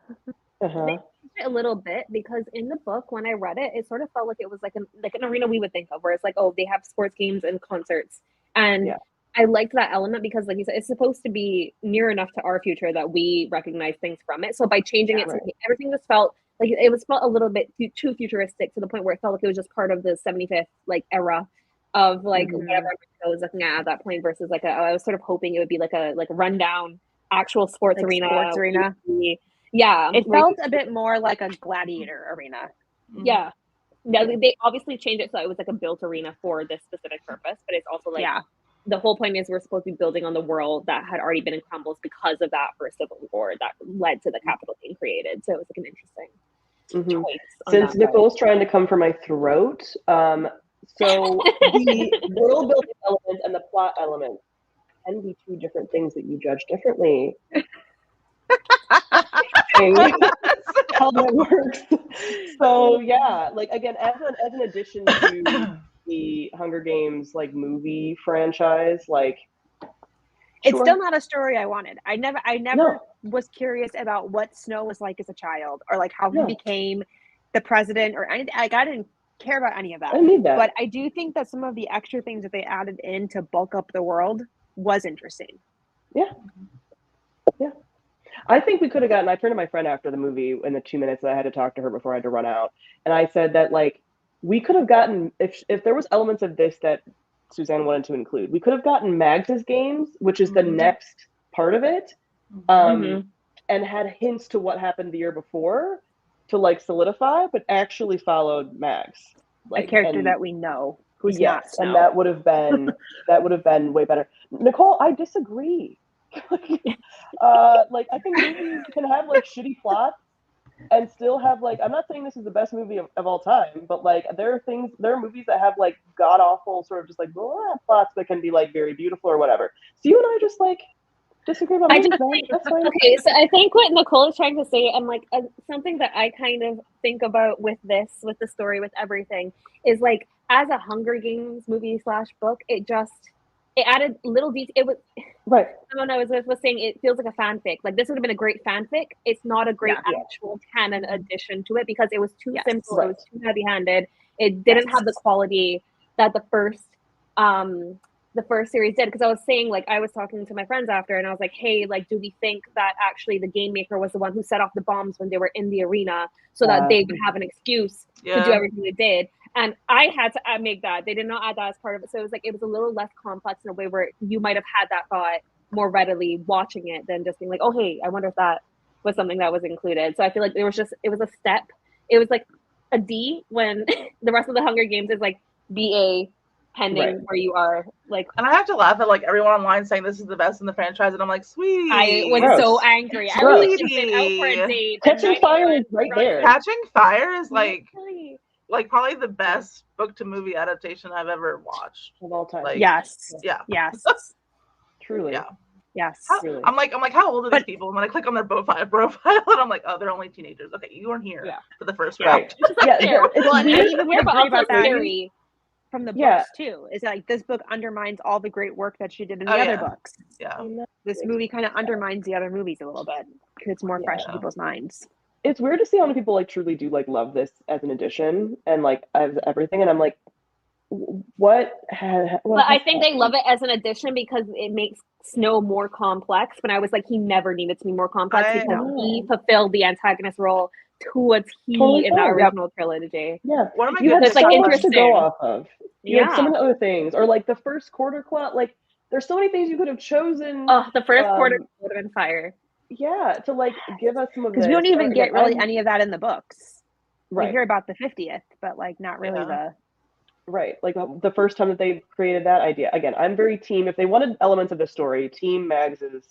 A little bit, because in the book when I read it, it sort of felt like it was like an arena we would think of, where it's like, oh, they have sports games and concerts, and I liked that element because, like you said, it's supposed to be near enough to our future that we recognize things from it. So by changing it, everything just felt like it was felt a little bit too futuristic, to the point where it felt like it was just part of the 75th like era of like whatever I was looking at that point, versus like I was sort of hoping it would be like a rundown actual sports arena. Yeah, it felt a bit more like a gladiator arena. Yeah, they obviously changed it so it was like a built arena for this specific purpose, but it's also like the whole point is we're supposed to be building on the world that had already been in crumbles because of that first Civil War that led to the Capitol being created. So it was like an interesting choice. Since Nicole's trying to come for my throat, so the world building element and the plot element can be two different things that you judge differently. How that works. So like again, as an addition to the Hunger Games like movie franchise, like it's still not a story I wanted. I never was curious about what Snow was like as a child, or like how he became the president or anything. Like I didn't care about any of that. I need that. But I do think that some of the extra things that they added in to bulk up the world was interesting. Yeah. I think we could have gotten, I turned to my friend after the movie in the 2 minutes that I had to talk to her before I had to run out. And I said that like, we could have gotten, if there was elements of this that Suzanne wanted to include, we could have gotten Mags's games, which is the next part of it. And had hints to what happened the year before to like solidify, but actually followed Mags. Like, a character that we know. Who's not Snow. And that would have been way better. Nicole, I disagree. Like I think movies can have like shitty plots and still have like, I'm not saying this is the best movie of all time, but like there are movies that have like god awful sort of just like plots that can be like very beautiful or whatever. So you and I just like disagree about movies. That's fine. Okay, so I think what Nicole is trying to say, and like something that I kind of think about with the story, with everything, is like as a Hunger Games movie / book, it added little details. It was Someone I was with was saying it feels like a fanfic. Like this would have been a great fanfic. It's not a great actual canon addition to it because it was too simple. It was too heavy-handed. It didn't have the quality that the first series did. Because I was saying, like, I was talking to my friends after, and I was like, hey, like, do we think that actually the game maker was the one who set off the bombs when they were in the arena so that they would have an excuse to do everything they did? And I had to make that. They did not add that as part of it. So it was like, it was a little less complex in a way where you might have had that thought more readily watching it than just being like, oh, hey, I wonder if that was something that was included. So I feel like it was a step. It was like a D when the rest of the Hunger Games is like BA pending where you are. Like, and I have to laugh at like everyone online saying this is the best in the franchise. And I'm like, sweet. I was so angry. I was like, been out for a date. Catching Fire is right there. Catching Fire is like probably the best book to movie adaptation I've ever watched of all time. Like, yes. Truly. Yeah. Yes. Really. I'm like, how old are these people? And when I click on their profile, and I'm like, oh, they're only teenagers. Okay, you weren't here for the first round. Well, and I even would agree about that from the books too. Is like this book undermines all the great work that she did in the other books. Yeah. This movie kind of undermines the other movies a little bit because it's more fresh in people's minds. It's weird to see how many people like truly do like love this as an addition and like as everything, and I'm like, what? Well, I think they love it as an addition because it makes Snow more complex. But I was like, he never needed to be more complex because he fulfilled the antagonist role to a T in the original trilogy. Yeah, you had so much to go off of. You had so many other things, or like the first quarter clock. Like, there's so many things you could have chosen. Oh, the first quarter would have been fire. Yeah, to like give us some of because we don't even get really any of that in the books. Right. We hear about the 50th, but like not really the. Right, like the first time that they created that idea. Again, I'm very team. If they wanted elements of the story, Team Mags's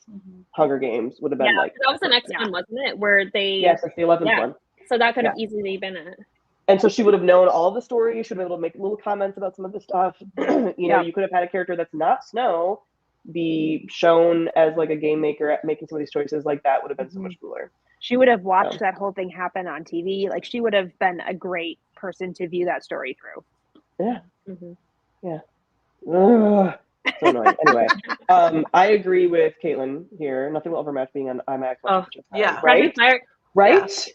Hunger Games would have been like. That was the next one, wasn't it? Where they. Yes, it's the 11th one. So that could have easily been it. And so she would have known all the story. She would have been able to make little comments about some of the stuff. You know, you could have had a character that's not Snow be shown as like a game maker at making some of these choices. Like that would have been so much cooler. She would have watched that whole thing happen on TV. Like, she would have been a great person to view that story through. Yeah. Yeah. Ugh. So annoying. Anyway, I agree with Caitlin here. Nothing will overmatch being on IMAX. Yeah. Right? Right?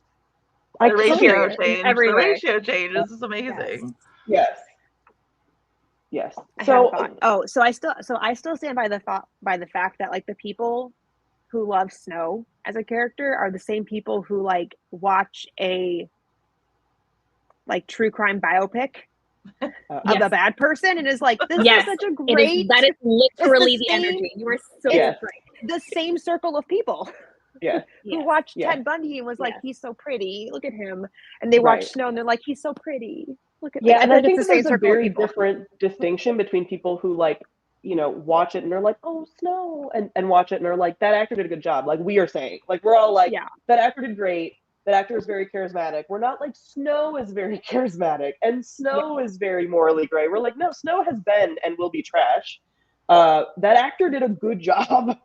Yeah. The ratio change. Every The way. ratio change. This is amazing. Yes. So so I still stand by the fact that like the people who love Snow as a character are the same people who like watch a like true crime biopic of a bad person and is like, this is such a great. That is literally the energy. You are so right. The same circle of people. Who watched Ted Bundy and was like, he's so pretty. Look at him. And they watch Snow and they're like, he's so pretty. Look at and I think there's a very different distinction between people who like, you know, watch it and they're like, oh, Snow, and watch it and they're like, that actor did a good job. Like we are saying, like we're all like, that actor did great. That actor is very charismatic. We're not like Snow is very charismatic and Snow is very morally gray. We're like, no, Snow has been and will be trash. That actor did a good job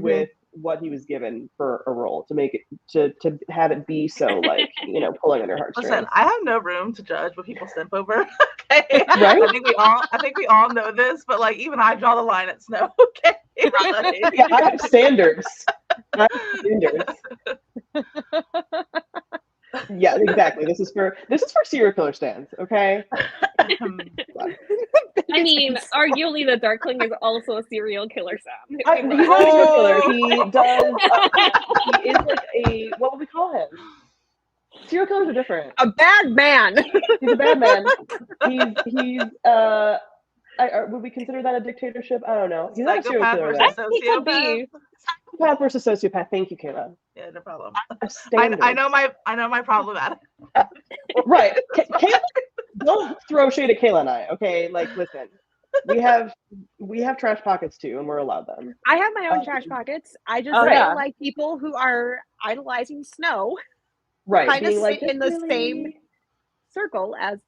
with what he was given for a role to make it to have it be so like, you know, pulling on your heartstrings. Listen, I have no room to judge what people simp over. Okay, right? I think we all know this, but like even I draw the line at Snow. Okay, like, I have standards. Yeah, exactly. This is for serial killer stands. Okay. I mean, arguably the Darkling is also a serial killer, Sam. He's not a serial killer. He does. He is like a, what would we call him? Serial killers are different. A bad man. He's a bad man. He's would we consider that a dictatorship? I don't know. He's not a serial killer. Psychopath versus sociopath. Thank you, Kayla. Yeah, no problem. I know my problem at it. Right. Kayla, don't throw shade at Kayla and I, okay? Like, listen, we have trash pockets too, and we're allowed them. I have my own trash pockets. I just don't like people who are idolizing Snow. Right. Kind of sit in the same circle as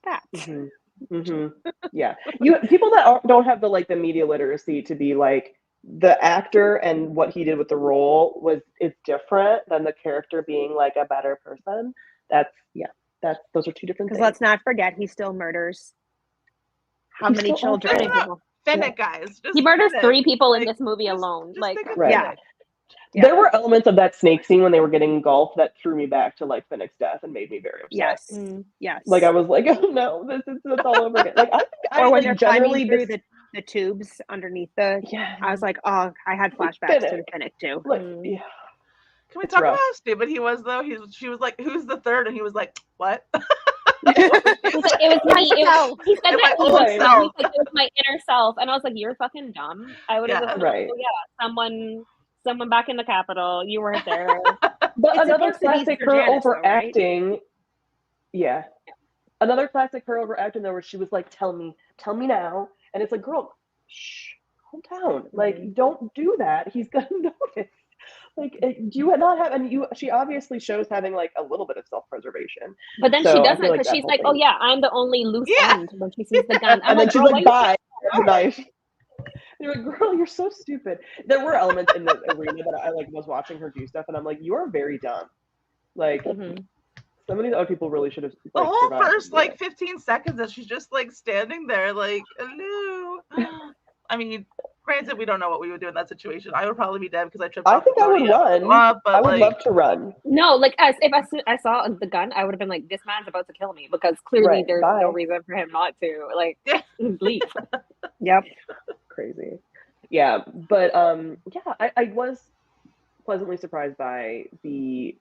that. Yeah. People that don't have the media literacy to be like, the actor and what he did with the role is different than the character being like a better person. Those are two different things. Because let's not forget, he still murders how many children? Finnick, guys. He murders 3 people in this movie alone. Like, Yeah. There were elements of that snake scene when they were getting engulfed that threw me back to like Finnick's death and made me very upset. Yes. Like I was like, oh no, it's all over again. Like when they're generally through the tubes underneath I was like, oh, I had flashbacks to Finnick too. Like, Can we talk about how stupid he was though? She was like, who's the third? And he was like, what? It was he said that he was like, it was my inner self. And I was like, you're fucking dumb. I would have been like, oh yeah, someone back in the Capitol, you weren't there. But another classic her overacting. Right? Yeah. Another classic her overacting though, where she was like, tell me now. And it's like, girl, shh, calm down. Like, don't do that. He's gonna notice. Like, you not have, and she obviously shows having like a little bit of self-preservation. But then she doesn't, because she's like, oh yeah, I'm the only loose end when she sees the gun. And then she's like, bye, the knife. You're like, girl, you're so stupid. There were elements in the arena that I like was watching her do stuff, and I'm like, you are very dumb. Like, some of these other people really should have. Like, the whole first 15 seconds that she's just like standing there, like, hello. I mean, granted, we don't know what we would do in that situation. I would probably be dead because I tripped. I think I would run. I would love to run. No, like if I saw the gun, I would have been like, this man's about to kill me, because clearly there's no reason for him not to. Like, leave. Yep. Crazy. Yeah, but I was pleasantly surprised by the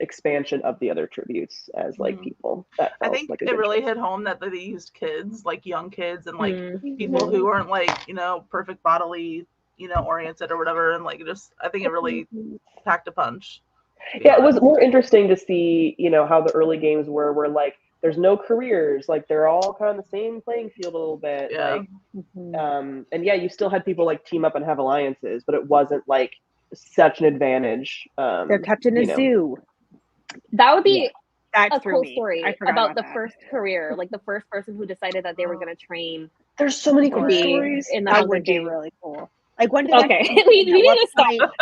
expansion of the other tributes as like people. I think like it really hit home that they used kids, like young kids, and like people who weren't like, you know, perfect bodily, you know, oriented or whatever, and like just I think it really packed a punch. Yeah, it was more interesting to see, you know, how the early games were like there's no careers, like they're all kind of the same playing field a little bit. Yeah. Like and you still had people like team up and have alliances, but it wasn't like such an advantage. They're kept in a zoo. That would be a cool me. story about the first career, like the first person who decided that they were going to train. There's so many cool stories. In that would be really cool. Like when did we need to stop.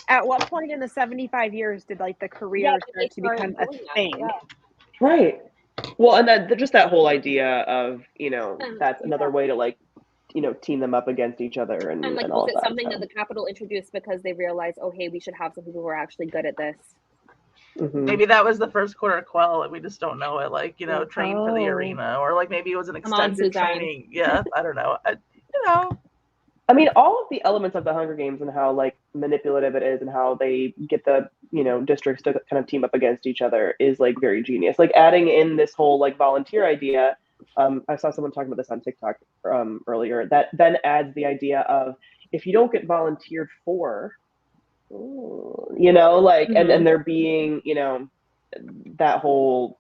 At what point in the 75 years did like the career start to become a thing? Yeah. Right. Well, and that just that whole idea of, you know, that's another way to like, you know, team them up against each other and like, and all was it that. something that the Capitol introduced because they realized, oh, hey, we should have some people who are actually good at this? Mm-hmm. Maybe that was the first quarter quell and we just don't know it. Like, you know, trained for the arena, or like maybe it was an extended training. Yeah, I don't know. You know. I mean, all of the elements of the Hunger Games and how like manipulative it is and how they get the, you know, districts to kind of team up against each other is like very genius. Like adding in this whole like volunteer idea. I saw someone talking about this on TikTok earlier. That then adds the idea of if you don't get volunteered for, you know, like, and there being, you know, that whole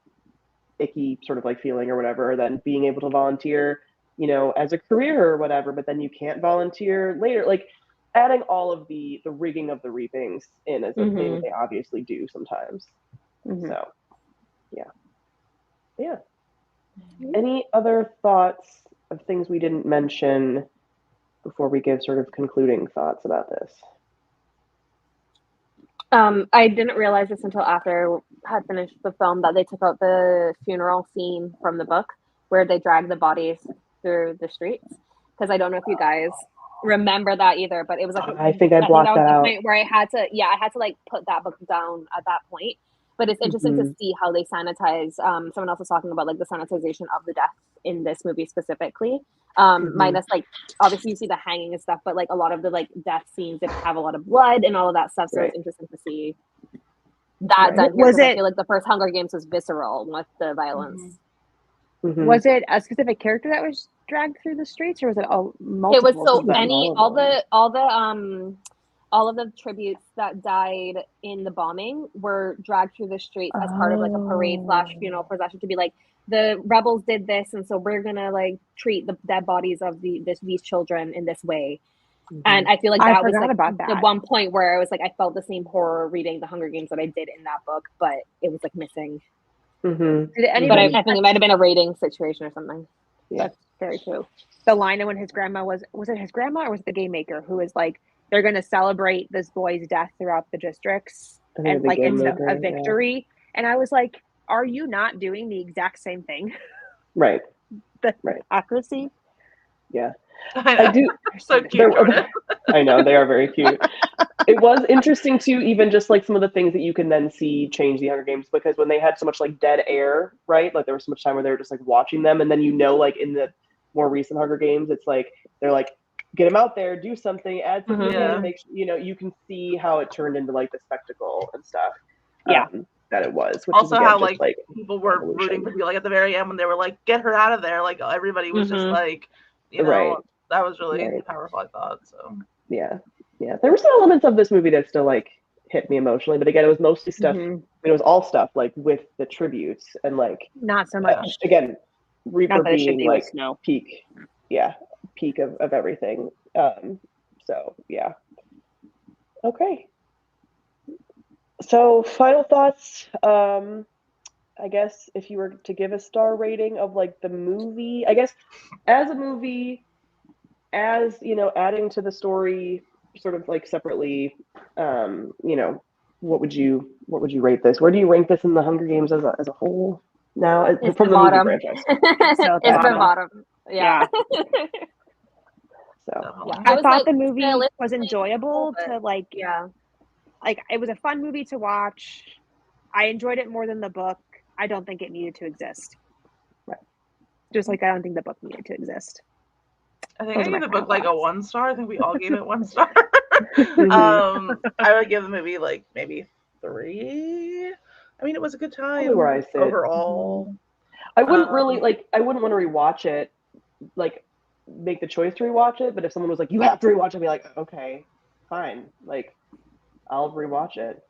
icky sort of like feeling or whatever, then being able to volunteer, you know, as a career or whatever, but then you can't volunteer later. Like adding all of the rigging of the reapings in as a thing they obviously do sometimes. So, yeah. Any other thoughts of things we didn't mention before we give sort of concluding thoughts about this? I didn't realize this until after I had finished the film that they took out the funeral scene from the book where they drag the bodies through the streets. Because I don't know if you guys remember that either, but it was like I think I blocked that out. Point where I had to like put that book down at that point. But it's interesting to see how they sanitize. Someone else was talking about like the sanitization of the death in this movie specifically. Minus like obviously you see the hanging and stuff, but like a lot of the like death scenes that have a lot of blood and all of that stuff. So it's interesting to see that done here. I feel like the first Hunger Games was visceral with the violence. Was it a specific character that was dragged through the streets, or was it all multiple? It was all of the tributes that died in the bombing were dragged through the streets as part of like a parade / funeral procession to be like, the rebels did this, and so we're gonna like treat the dead bodies of these children in this way. And I feel like that was like the one point where I was like, I felt the same horror reading the Hunger Games that I did in that book, but it was like missing. But I think it might have been a rating situation or something. That's very true. The line when his grandma was it his grandma or was it the game maker who was like, they're going to celebrate this boy's death throughout the districts and like it's a victory. And I was like, are you not doing the exact same thing? Right. The accuracy. Yeah. I do. So cute. I know, they are very cute. It was interesting too, even just like some of the things that you can then see change the Hunger Games, because when they had so much like dead air, right? Like there was so much time where they were just like watching them, and then you know, like in the more recent Hunger Games, it's like they're like, get them out there, do something, add something, make you know, you can see how it turned into like the spectacle and stuff. That it was. Which also, is, again, how like people were rooting for people, like at the very end when they were like, get her out of there, like everybody was just like, you know, that was really powerful, I thought. So yeah, there were some elements of this movie that still like hit me emotionally, but again, it was mostly stuff. I mean, it was all stuff like with the tributes and like not so much. Again, Reaper being like peak of everything. So yeah. Okay. So final thoughts. I guess if you were to give a star rating of like the movie, I guess as a movie, as you know, adding to the story sort of like separately, you know, what would you rate this? Where do you rank this in the Hunger Games as a whole now? It's from the movie franchise. So it's the bottom. Yeah. So I thought the movie was enjoyable to like like it was a fun movie to watch. I enjoyed it more than the book. I don't think it needed to exist. Right. Just like I don't think the book needed to exist. I think I gave the book like a 1 star. I think we all gave it 1 star. I would give the movie like maybe 3. I mean, it was a good time overall. I wouldn't really I wouldn't want to rewatch it, like make the choice to rewatch it. But if someone was like, you have to rewatch it, I'd be like, okay, fine. Like, I'll rewatch it.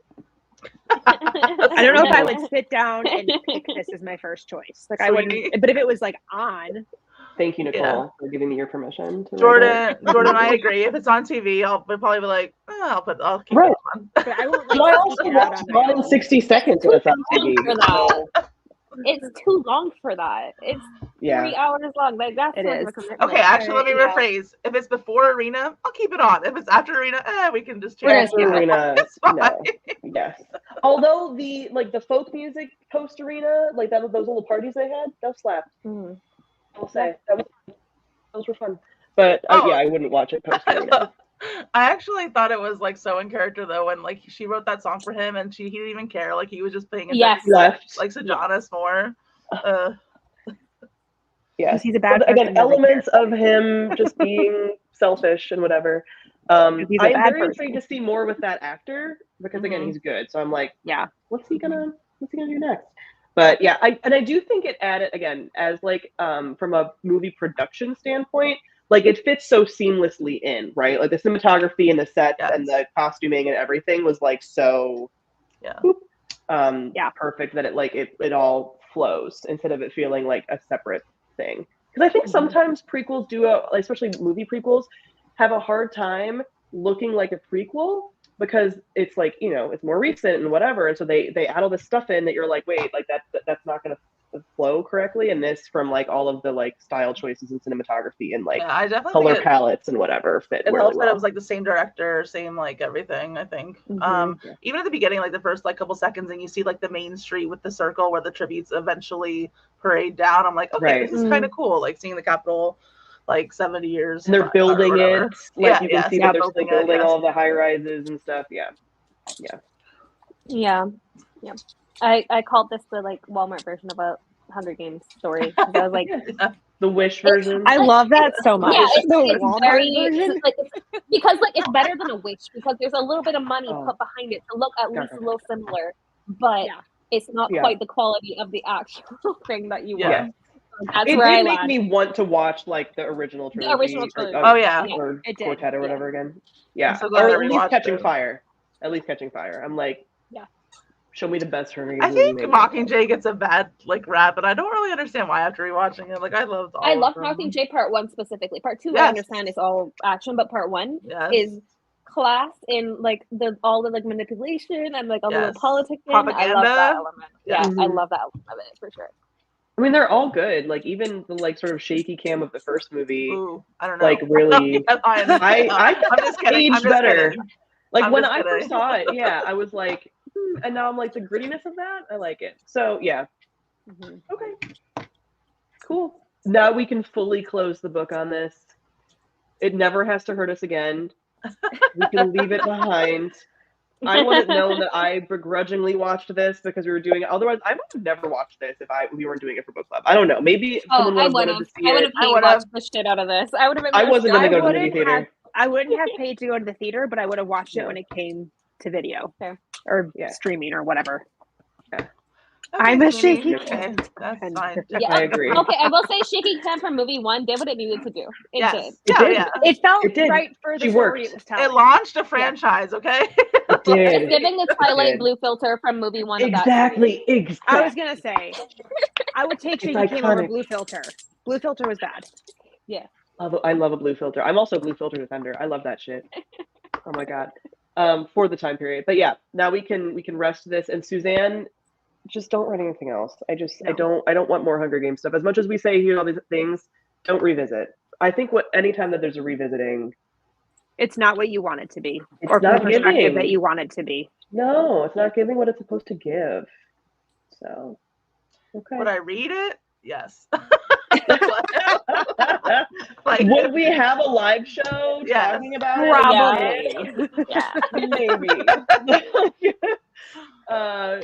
I don't know if I would sit down and pick this as my first choice. Like I wouldn't, but if it was like on. Thank you, Nicole, for giving me your permission. Jordan, I agree. If it's on TV, I'll probably be like, I'll keep it on. But I won't. I also watch Gone in 60 Seconds when it's on TV. it's too long for that. It's 3 hours long. Like that's It is. Okay, actually, let me rephrase. If it's before Arena, I'll keep it on. If it's after Arena, we can just change. After Arena, no. Yes. Although the folk music post Arena, like those little parties they had, that slapped. I'll say those were fun. But yeah, I wouldn't watch it post Arena. I actually thought it was like so in character though when like she wrote that song for him and he didn't even care, like he was just paying attention to like Sejanus more. Yes, he's a bad person. Again, elements of him just being selfish and whatever. I'm very intrigued to see more with that actor because again, he's good. So I'm like, what's he gonna do next? But yeah, I do think it added again as like from a movie production standpoint. Like it fits so seamlessly in, right? Like the cinematography and the sets and the costuming and everything was like so perfect that it all flows instead of it feeling like a separate thing. Because I think sometimes prequels especially movie prequels, have a hard time looking like a prequel because it's like, it's more recent and whatever. And so they add all this stuff in that you're like, wait, like that's not going to flow correctly. And this from like all of the like style choices and cinematography and like I definitely color palettes and whatever fit it really helps well. that it was like the same director, same like everything, I think. Even at the beginning, like the first like couple seconds and you see like the main street with the circle where the tributes eventually parade down. I'm like, okay, this is kind of cool. Like seeing the Capitol like 70 years. And they're building it. Like you can see that they're still building all the high rises and stuff. Yeah. I called this the like Walmart version of a Hunger Games story. I was like the Wish version. I love that so much. Yeah, it's very like because like it's better than a Wish because there's a little bit of money put behind it to look at least a little similar, but it's not quite the quality of the actual thing that you want. That's it where did I make laughed. me want to watch like the original trilogy. The original trilogy. Or Quartet or whatever again. Yeah. So or at least Catching Fire. At least Catching Fire. I'm like, show me the best Hunger Games. I think Mockingjay gets a bad like rap, but I don't really understand why after rewatching it. Like I loved Mockingjay Part 1 specifically. Part 2 I understand is all action, but Part 1 is class in like all the like manipulation and like all the politics. I love that element. I love that element of it for sure. I mean, they're all good. Like even the like sort of shaky cam of the first movie. Ooh, I don't know. Like really, I'm just kidding. aged better. Kidding. Like when I kidding. first saw it, I was like, and now I'm like the grittiness of that. I like it. So yeah. Okay. Cool. Now we can fully close the book on this. It never has to hurt us again. We can leave it behind. I wouldn't known that I begrudgingly watched this because we were doing it. Otherwise, I would have never watched this if we weren't doing it for book club. I don't know. Maybe someone would have wanted to see it. I would have watched the shit out of this. I would have been. I wasn't going to go to the movie theater. I wouldn't have paid to go to the theater, but I would have watched it when it came to video or streaming or whatever. Okay, I'm a shaky fan. That's fine. I agree. Okay, I will say shaky fan from movie 1 did what it needed to do. It did. It felt right for the story it was telling. It launched a franchise, okay? It did. It's giving the Twilight blue filter from movie 1. Exactly. I was going to say, I would take shaky cam over blue filter. Blue filter was bad. Yeah. I love a blue filter. I'm also a blue filter defender. I love that shit. Oh my God. For the time period. But yeah, now we can rest this. And Suzanne, just don't write anything else. I don't want more Hunger Games stuff. As much as we say here all these things, don't revisit. I think anytime that there's a revisiting, it's not what you want it to be. It's or not from the perspective that you want it to be. No, it's not giving what it's supposed to give. So okay. Would I read it? Yes. Would we have a live show talking about it? Probably. Yeah. Maybe.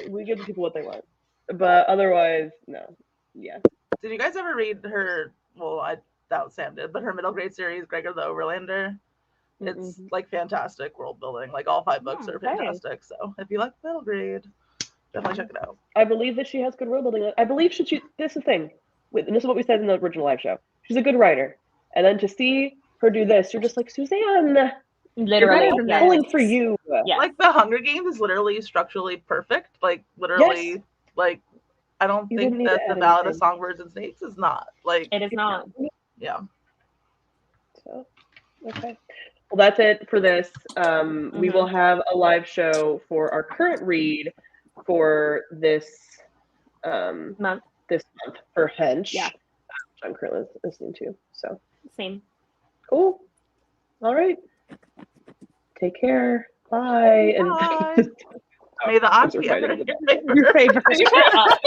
We give the people what they want. But otherwise, no. Yeah. Did you guys ever read her, well, I doubt Sam did, but her middle grade series, Gregor the Overlander? It's like fantastic world building. Like all 5 books are fantastic. So if you like middle grade, definitely check it out. I believe that she has good world building. I believe this is the thing. And this is what we said in the original live show. She's a good writer. And then to see her do this, you're just like, Suzanne, literally pulling for you. Yeah. Like the Hunger Games is literally structurally perfect. Like literally, like I don't think that the Ballad of Songbirds and Snakes is not. Like it is not. Yeah. So okay. Well, that's it for this. We will have a live show for our current read for this month this month for Hench. Yeah. Which I'm currently listening to. So same. cool. All right. Take care. Bye. Bye. And May the odds are be fighting ever with in that. your favor. Your favorite.